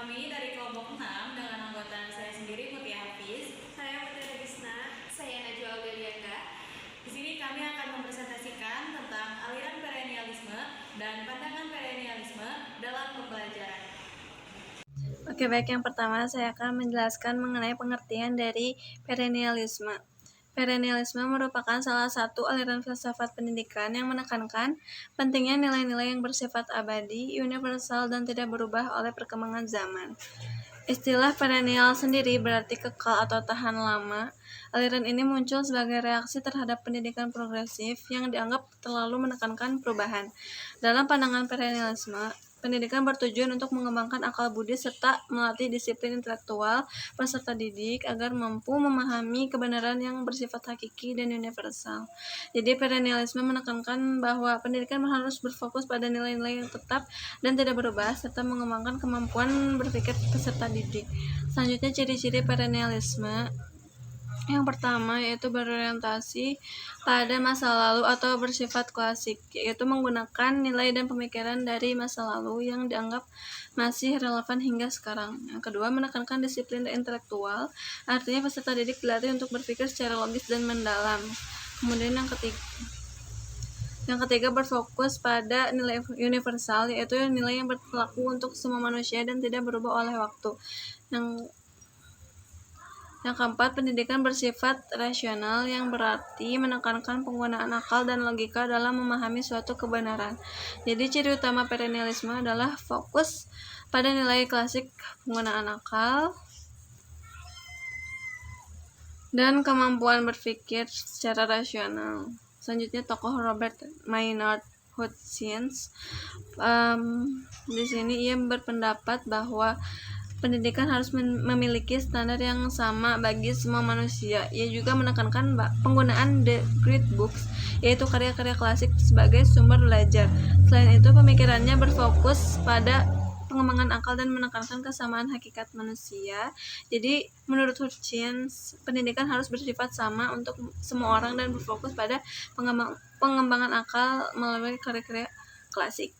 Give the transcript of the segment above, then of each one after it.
Kami dari kelompok 6 dengan anggota saya sendiri Mutia Hafiz, Saya Putri Gisna, saya Najwa Aurelianda. Di sini kami akan mempresentasikan tentang aliran perennialisme dan pandangan perennialisme dalam pembelajaran. Oke, baik. Yang pertama, saya akan menjelaskan mengenai pengertian dari perennialisme. Perennialisme merupakan salah satu aliran filsafat pendidikan yang menekankan pentingnya nilai-nilai yang bersifat abadi, universal, dan tidak berubah oleh perkembangan zaman. Istilah perennial sendiri berarti kekal atau tahan lama. Aliran ini muncul sebagai reaksi terhadap pendidikan progresif yang dianggap terlalu menekankan perubahan. Dalam pandangan perennialisme, pendidikan bertujuan untuk mengembangkan akal budi serta melatih disiplin intelektual peserta didik agar mampu memahami kebenaran yang bersifat hakiki dan universal. Jadi perennialisme menekankan bahwa pendidikan harus berfokus pada nilai-nilai yang tetap dan tidak berubah serta mengembangkan kemampuan berpikir peserta didik. Selanjutnya, ciri-ciri perennialisme. Yang pertama yaitu berorientasi pada masa lalu atau bersifat klasik, yaitu menggunakan nilai dan pemikiran dari masa lalu yang dianggap masih relevan hingga sekarang. Yang kedua, menekankan disiplin intelektual, artinya peserta didik dilatih untuk berpikir secara logis dan mendalam. Kemudian yang ketiga berfokus pada nilai universal, yaitu nilai yang berlaku untuk semua manusia dan tidak berubah oleh waktu. Yang keempat, pendidikan bersifat rasional yang berarti menekankan penggunaan akal dan logika dalam memahami suatu kebenaran. Jadi ciri utama perennialisme adalah fokus pada nilai klasik, penggunaan akal, dan kemampuan berpikir secara rasional. Selanjutnya, tokoh Robert Maynard Hutchins. Di sini ia berpendapat bahwa pendidikan harus memiliki standar yang sama bagi semua manusia. Ia juga menekankan penggunaan The Great Books, yaitu karya-karya klasik sebagai sumber belajar. Selain itu, pemikirannya berfokus pada pengembangan akal dan menekankan kesamaan hakikat manusia. Jadi, menurut Hutchins, pendidikan harus bersifat sama untuk semua orang dan berfokus pada pengembangan akal melalui karya-karya klasik.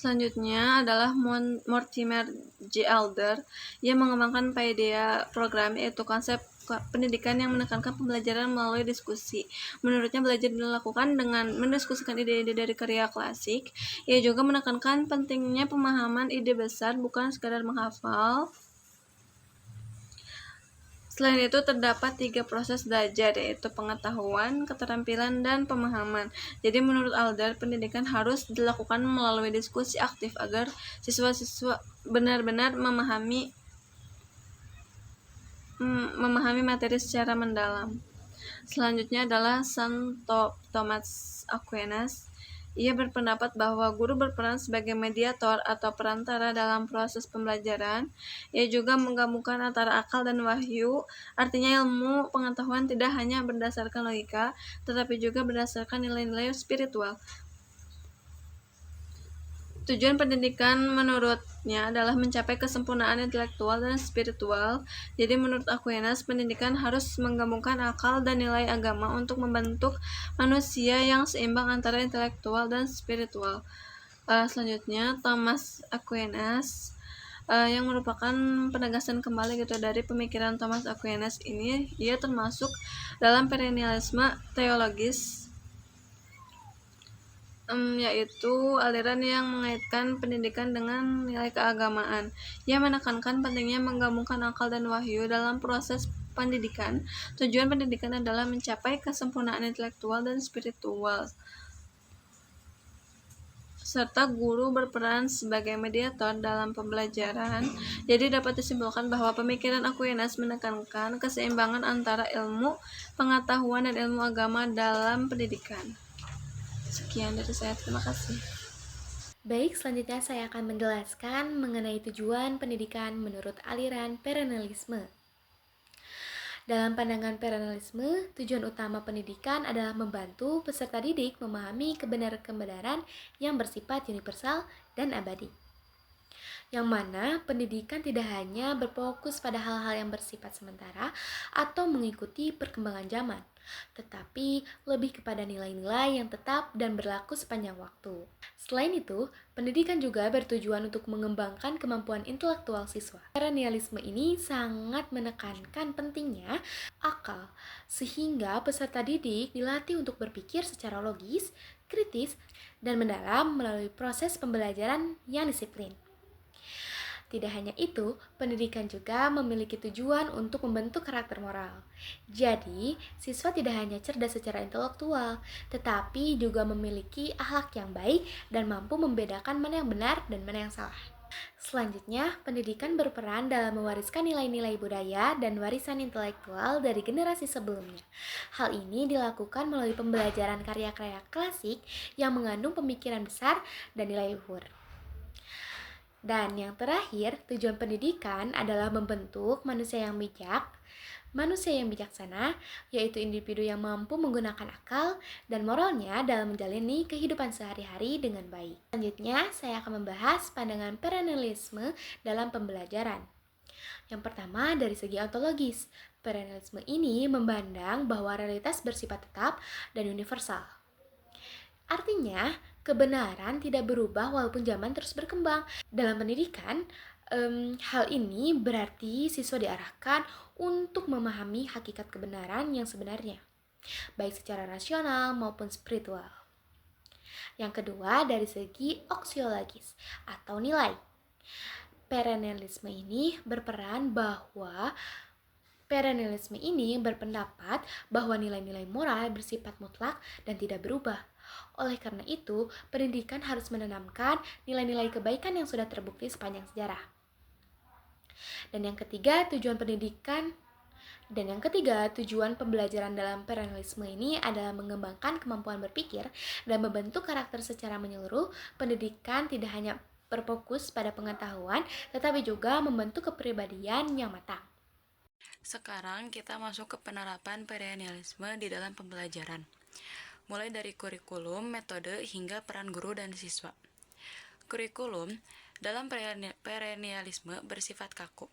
Selanjutnya adalah Mortimer J. Adler. Ia mengembangkan paideia program, yaitu konsep pendidikan yang menekankan pembelajaran melalui diskusi. Menurutnya, belajar dilakukan dengan mendiskusikan ide-ide dari karya klasik. Ia juga menekankan pentingnya pemahaman ide besar, bukan sekadar menghafal. Selain itu, terdapat 3 proses belajar, yaitu pengetahuan, keterampilan, dan pemahaman. Jadi menurut Adler, pendidikan harus dilakukan melalui diskusi aktif agar siswa-siswa benar-benar memahami materi secara mendalam. Selanjutnya adalah Santo Thomas Aquinas. Ia berpendapat bahwa guru berperan sebagai mediator atau perantara dalam proses pembelajaran. Ia juga menggabungkan antara akal dan wahyu, artinya ilmu pengetahuan tidak hanya berdasarkan logika, tetapi juga berdasarkan nilai-nilai spiritual. Tujuan pendidikan menurutnya adalah mencapai kesempurnaan intelektual dan spiritual. Jadi menurut Aquinas, pendidikan harus menggabungkan akal dan nilai agama untuk membentuk manusia yang seimbang antara intelektual dan spiritual. Selanjutnya, Thomas Aquinas, yang merupakan penegasan kembali dari pemikiran Thomas Aquinas ini. Ia termasuk dalam perennialisme teologis, yaitu aliran yang mengaitkan pendidikan dengan nilai keagamaan. Ia menekankan pentingnya menggabungkan akal dan wahyu dalam proses pendidikan. Tujuan pendidikan adalah mencapai kesempurnaan intelektual dan spiritual, serta guru berperan sebagai mediator dalam pembelajaran. Jadi dapat disimpulkan bahwa pemikiran Aquinas menekankan keseimbangan antara ilmu pengetahuan dan ilmu agama dalam pendidikan. Sekian dari saya, terima kasih. Baik, selanjutnya saya akan menjelaskan mengenai tujuan pendidikan menurut aliran perennialisme. Dalam pandangan perennialisme, tujuan utama pendidikan adalah membantu peserta didik memahami kebenaran-kebenaran yang bersifat universal dan abadi. Yang mana pendidikan tidak hanya berfokus pada hal-hal yang bersifat sementara atau mengikuti perkembangan zaman, tetapi lebih kepada nilai-nilai yang tetap dan berlaku sepanjang waktu. Selain itu, pendidikan juga bertujuan untuk mengembangkan kemampuan intelektual siswa. Perennialisme ini sangat menekankan pentingnya akal, sehingga peserta didik dilatih untuk berpikir secara logis, kritis, dan mendalam melalui proses pembelajaran yang disiplin. Tidak hanya itu, pendidikan juga memiliki tujuan untuk membentuk karakter moral. Jadi, siswa tidak hanya cerdas secara intelektual, tetapi juga memiliki akhlak yang baik dan mampu membedakan mana yang benar dan mana yang salah. Selanjutnya, pendidikan berperan dalam mewariskan nilai-nilai budaya dan warisan intelektual dari generasi sebelumnya. Hal ini dilakukan melalui pembelajaran karya-karya klasik yang mengandung pemikiran besar dan nilai luhur. Dan yang terakhir, tujuan pendidikan adalah membentuk manusia yang bijak, manusia yang bijaksana, yaitu individu yang mampu menggunakan akal dan moralnya dalam menjalani kehidupan sehari-hari dengan baik. Selanjutnya, saya akan membahas pandangan perennialisme dalam pembelajaran. Yang pertama, dari segi ontologis, perennialisme ini memandang bahwa realitas bersifat tetap dan universal. Artinya, kebenaran tidak berubah walaupun zaman terus berkembang. Dalam pendidikan, hal ini berarti siswa diarahkan untuk memahami hakikat kebenaran yang sebenarnya, baik secara rasional maupun spiritual. Yang kedua, dari segi aksiologis atau nilai. Perennialisme ini berpendapat bahwa nilai-nilai moral bersifat mutlak dan tidak berubah. Oleh karena itu, pendidikan harus menanamkan nilai-nilai kebaikan yang sudah terbukti sepanjang sejarah. Dan yang ketiga, tujuan pembelajaran dalam perennialisme ini adalah mengembangkan kemampuan berpikir dan membentuk karakter secara menyeluruh. Pendidikan tidak hanya berfokus pada pengetahuan, tetapi juga membentuk kepribadian yang matang. Sekarang kita masuk ke penerapan perennialisme di dalam pembelajaran, mulai dari kurikulum, metode, hingga peran guru dan siswa. Kurikulum dalam perennialisme bersifat kaku.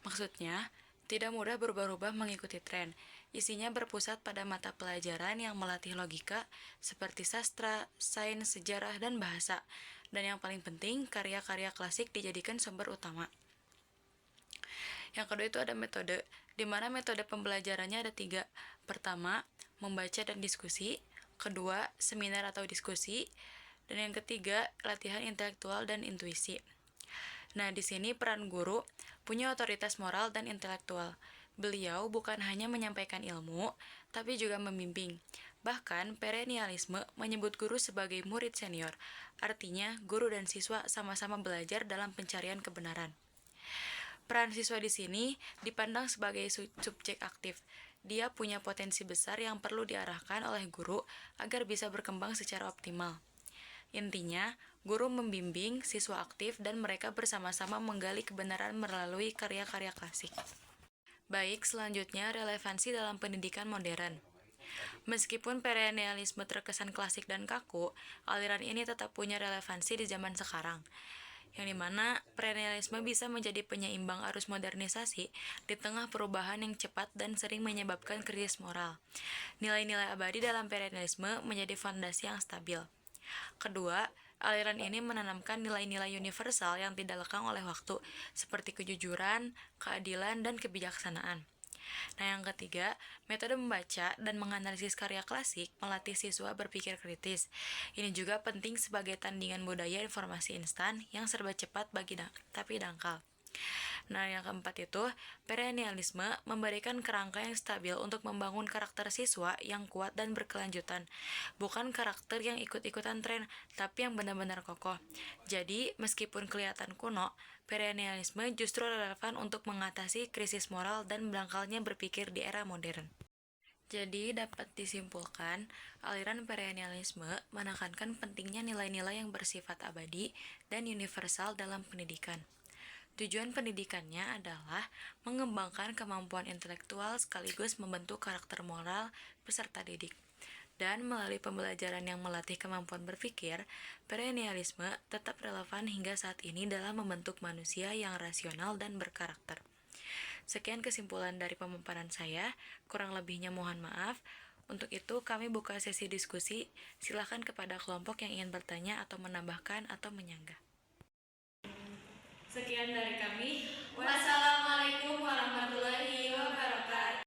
Maksudnya, tidak mudah berubah-ubah mengikuti tren. Isinya berpusat pada mata pelajaran yang melatih logika, seperti sastra, sains, sejarah, dan bahasa. Dan yang paling penting, karya-karya klasik dijadikan sumber utama. Yang kedua itu ada metode, di mana metode pembelajarannya ada 3. Pertama, membaca dan diskusi. Kedua, seminar atau diskusi. Dan yang ketiga, latihan intelektual dan intuisi. Nah, di sini peran guru punya otoritas moral dan intelektual. Beliau bukan hanya menyampaikan ilmu, tapi juga membimbing. Bahkan, perennialisme menyebut guru sebagai murid senior. Artinya, guru dan siswa sama-sama belajar dalam pencarian kebenaran. Peran siswa di sini dipandang sebagai subjek aktif. Dia punya potensi besar yang perlu diarahkan oleh guru agar bisa berkembang secara optimal. Intinya, guru membimbing, siswa aktif, dan mereka bersama-sama menggali kebenaran melalui karya-karya klasik. Baik, selanjutnya relevansi dalam pendidikan modern. Meskipun perennialisme terkesan klasik dan kaku, aliran ini tetap punya relevansi di zaman sekarang, yang dimana perennialisme bisa menjadi penyeimbang arus modernisasi di tengah perubahan yang cepat dan sering menyebabkan krisis moral. Nilai-nilai abadi dalam perennialisme menjadi fondasi yang stabil. Kedua, aliran ini menanamkan nilai-nilai universal yang tidak lekang oleh waktu, seperti kejujuran, keadilan, dan kebijaksanaan. Nah, yang ketiga, metode membaca dan menganalisis karya klasik melatih siswa berpikir kritis. Ini juga penting sebagai tandingan budaya informasi instan yang serba cepat tapi dangkal. Nah, yang keempat itu, perennialisme memberikan kerangka yang stabil untuk membangun karakter siswa yang kuat dan berkelanjutan. Bukan karakter yang ikut-ikutan tren, tapi yang benar-benar kokoh. Jadi, meskipun kelihatan kuno, perennialisme justru relevan untuk mengatasi krisis moral dan dangkalnya berpikir di era modern. Jadi, dapat disimpulkan, aliran perennialisme menekankan pentingnya nilai-nilai yang bersifat abadi dan universal dalam pendidikan. Tujuan pendidikannya adalah mengembangkan kemampuan intelektual sekaligus membentuk karakter moral peserta didik. Dan melalui pembelajaran yang melatih kemampuan berpikir, perennialisme tetap relevan hingga saat ini dalam membentuk manusia yang rasional dan berkarakter. Sekian kesimpulan dari pemaparan saya, kurang lebihnya mohon maaf. Untuk itu, kami buka sesi diskusi. Silakan kepada kelompok yang ingin bertanya atau menambahkan atau menyanggah. Sekian dari kami.